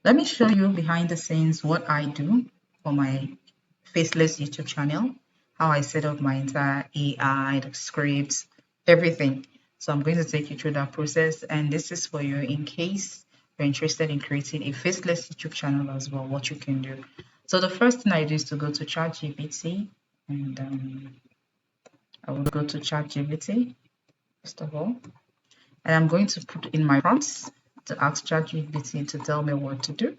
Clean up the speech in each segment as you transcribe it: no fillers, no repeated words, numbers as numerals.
Let me show you behind the scenes what I do for my Faceless YouTube channel, how I set up my entire AI, the scripts, everything. So I'm going to take you through that process, and this is for you in case you're interested in creating a Faceless YouTube channel as well, what you can do. So the first thing I do is to go to ChatGPT, and I will go to ChatGPT first of all, and I'm going to put in my prompts to ask ChatGPT to tell me what to do.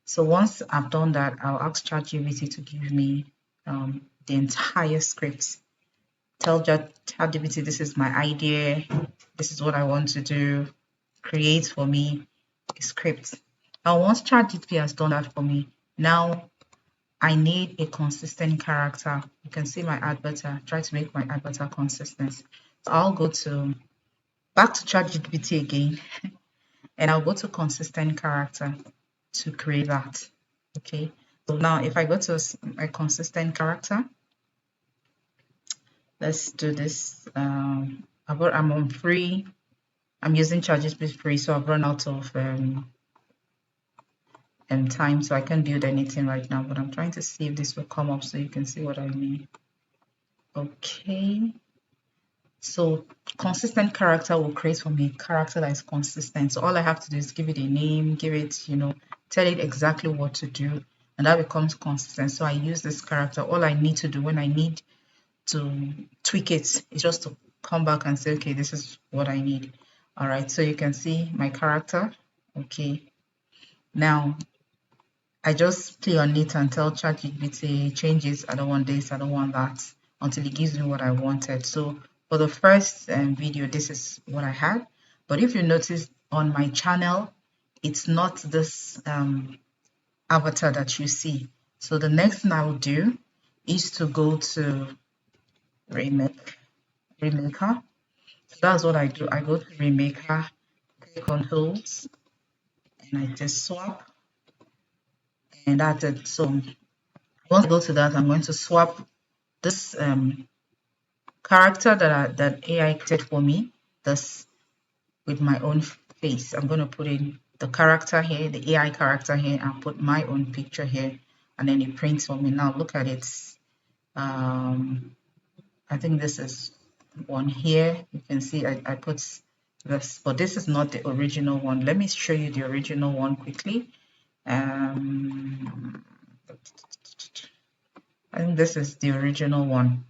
So once I've done that, I'll ask ChatGPT to give me the entire script. Tell ChatGPT this is my idea, this is what I want to do, create for me a script. Now once ChatGPT has done that for me, now I need a consistent character. You can see my avatar, try to make my avatar consistent. So I'll go back to ChatGPT again, and I'll go to consistent character to create that. Okay, so now if I go to a consistent character, let's do this. I'm on free. I'm using ChatGPT free, so I've run out of time, so I can't build anything right now. But I'm trying to see if this will come up so you can see what I mean. Okay. So consistent character will create for me a character that is consistent. So all I have to do is give it a name, give it, tell it exactly what to do, and that becomes consistent. So I use this character. All I need to do when I need to tweak it is just to come back and say, okay, this is what I need. All right, so you can see my character. Okay, now I just play on it and tell ChatGPT changes. I don't want this, I don't want that, until it gives me what I wanted. So for the first video, this is what I had. But if you notice on my channel, it's not this avatar that you see. So the next thing I will do is to go to remaker. So that's what I do. I go to remaker, click on tools, and I just swap, and that's it. So once I go to that, I'm going to swap this character that AI created for me, this with my own face. I'm going to put in the character here, the AI character here, and put my own picture here, and then it prints for me. Now look at it. I think this is one here. You can see I put this, but this is not the original one. Let me show you the original one quickly. I think this is the original one.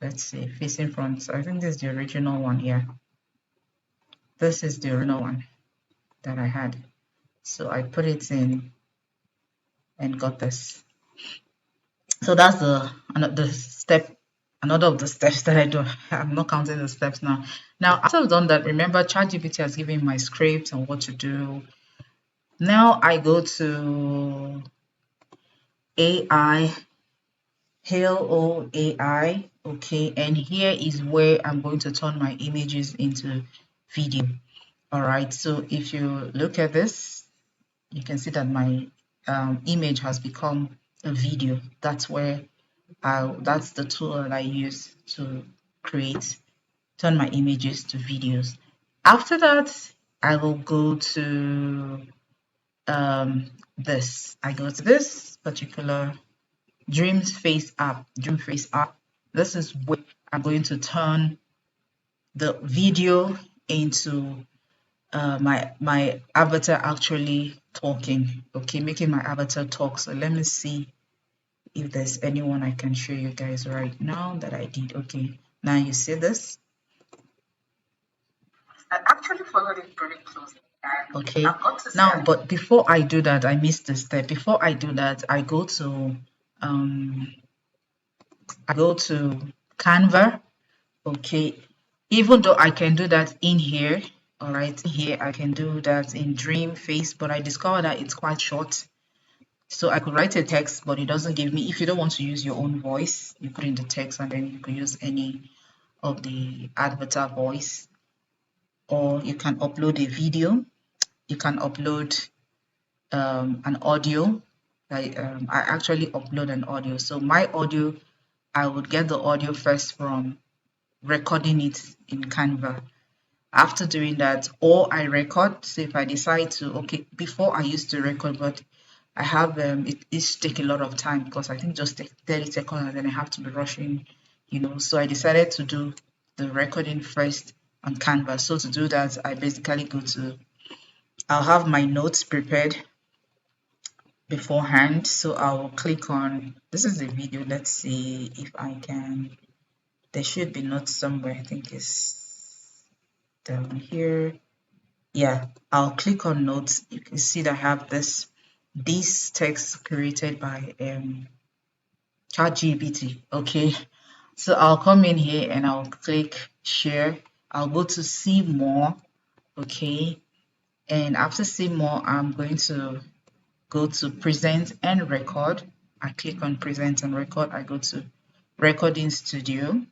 Let's see, facing front. So I think this is the original one here. This is the original one that I had. So I put it in and got this. So that's the step, another of the steps that I do. I'm not counting the steps now. Now, after I've done that, remember ChatGPT has given my script and what to do. Now I go to AI, Hello AI, okay, and here is where I'm going to turn my images into video. All right, so if you look at this, you can see that my image has become a video. That's where that's the tool that I use to turn my images to videos. After that, I will go to this. I go to this particular Dream Face app. This is where I'm going to turn the video into my avatar actually talking. Okay, making my avatar talk. So let me see if there's anyone I can show you guys right now that I did. Okay, now you see this. I actually followed it very closely. Okay, now but before I do that, I missed a step. Before I do that, I go to Canva. Okay, even though I can do that in here, all right, here I can do that in Dream Face, but I discovered that it's quite short. So I could write a text, but it doesn't give me. If you don't want to use your own voice, you put in the text and then you can use any of the avatar voice, or you can upload a video. You can upload an audio. I actually upload an audio. So my audio, I would get the audio first from recording it in Canva. After doing that, or I record. So if I decide to, okay, before I used to record, but I have it is take a lot of time because I think just take 30 seconds and then I have to be rushing, So I decided to do the recording first on Canva. So to do that, I basically I'll have my notes prepared beforehand. So I will click on, this is the video. Let's see if I can, there should be notes somewhere. I think it's down here. Yeah, I'll click on notes. You can see that I have this text created by ChatGPT. Okay, so I'll come in here and I'll click share. I'll go to see more. Okay, and after see more, I'm going to go to present and record. I click on present and record. I go to recording studio.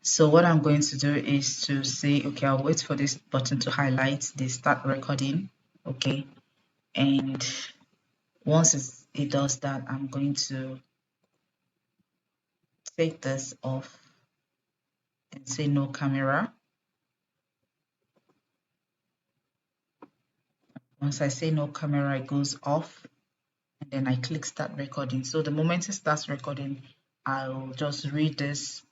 So what I'm going to do is to say, okay, I'll wait for this button to highlight the start recording. Okay, and once it does that, I'm going to take this off and say no camera. Once I say no camera, it goes off, and then I click start recording. So the moment it starts recording, I'll just read this.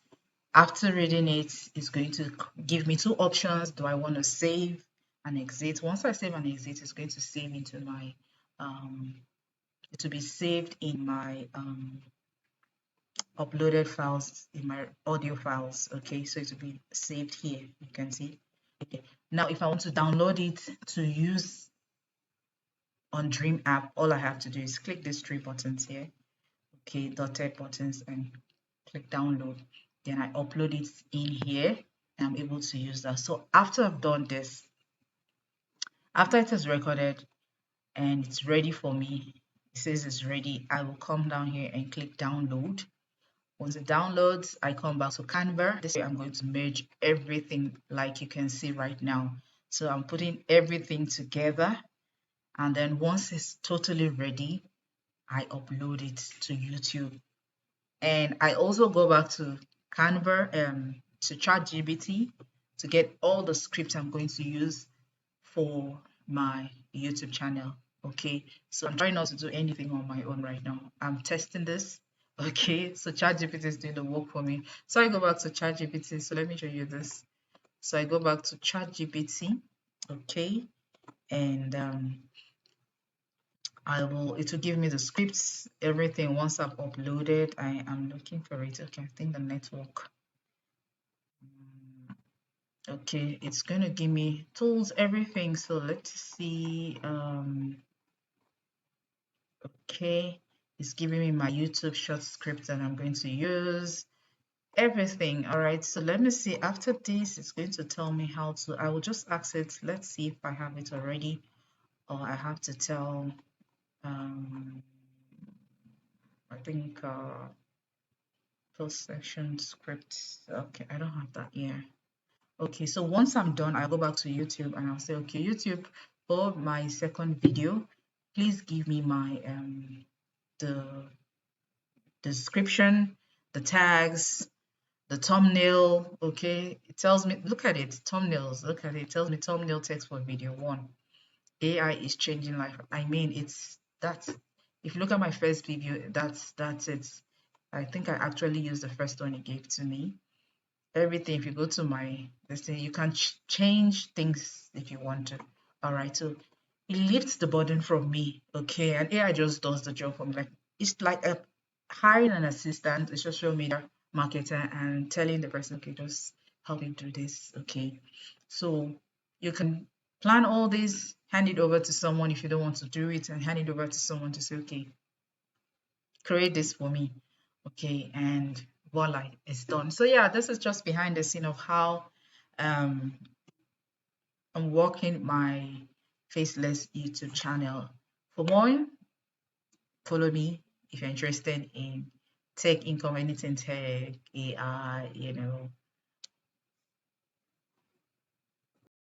After reading it, it's going to give me two options. Do I want to save and exit? Once I save and exit, it's going to save into my it will be saved in my uploaded files, in my audio files. Okay, so it will be saved here. You can see. Okay, now if I want to download it to use on Dream app, all I have to do is click these three buttons here. Okay, dotted buttons, and click download. Then I upload it in here and I'm able to use that. So after I've done this, after it is recorded and it's ready for me, it says it's ready, I will come down here and click download. Once it downloads, I come back to Canva. This way I'm going to merge everything like you can see right now. So I'm putting everything together, and then once it's totally ready, I upload it to YouTube. And I also go back to Canva, to ChatGPT to get all the scripts I'm going to use for my YouTube channel. Okay, so I'm trying not to do anything on my own right now. I'm testing this. Okay, so ChatGPT is doing the work for me. So I go back to ChatGPT. So let me show you this. So I go back to ChatGPT. Okay, and it will give me the scripts, everything. Once I've uploaded, I am looking for it. Okay, I think the network. Okay, it's going to give me tools, everything. So let's see. Okay, it's giving me my YouTube short script that I'm going to use, everything. All right, so let me see. After this, it's going to tell me how to, I will just ask it. Let's see if I have it already, or I have to tell, I think post section script. Okay, I don't have that here. Okay, so once I'm done, I'll go back to YouTube and I'll say, okay, YouTube, for my second video, please give me my the description, the tags, the thumbnail. Okay, it tells me, look at it, thumbnails, look at it, it tells me thumbnail text for video one. AI is changing life. I mean, that's, if you look at my first video, that's it. I think I actually used the first one it gave to me. Everything, if you go to my this thing, you can change things if you want to. All right, so it lifts the burden from me. Okay, and AI just does the job for me. Like, it's like a hiring an assistant, a social media marketer, and telling the person, okay, just help him do this. Okay, so you can plan all this, hand it over to someone if you don't want to do it, and hand it over to someone to say, okay, create this for me. Okay, and voila, it's done. So yeah, this is just behind the scene of how um, I'm working my Faceless YouTube channel. For more, follow me if you're interested in tech, income, anything tech, AI,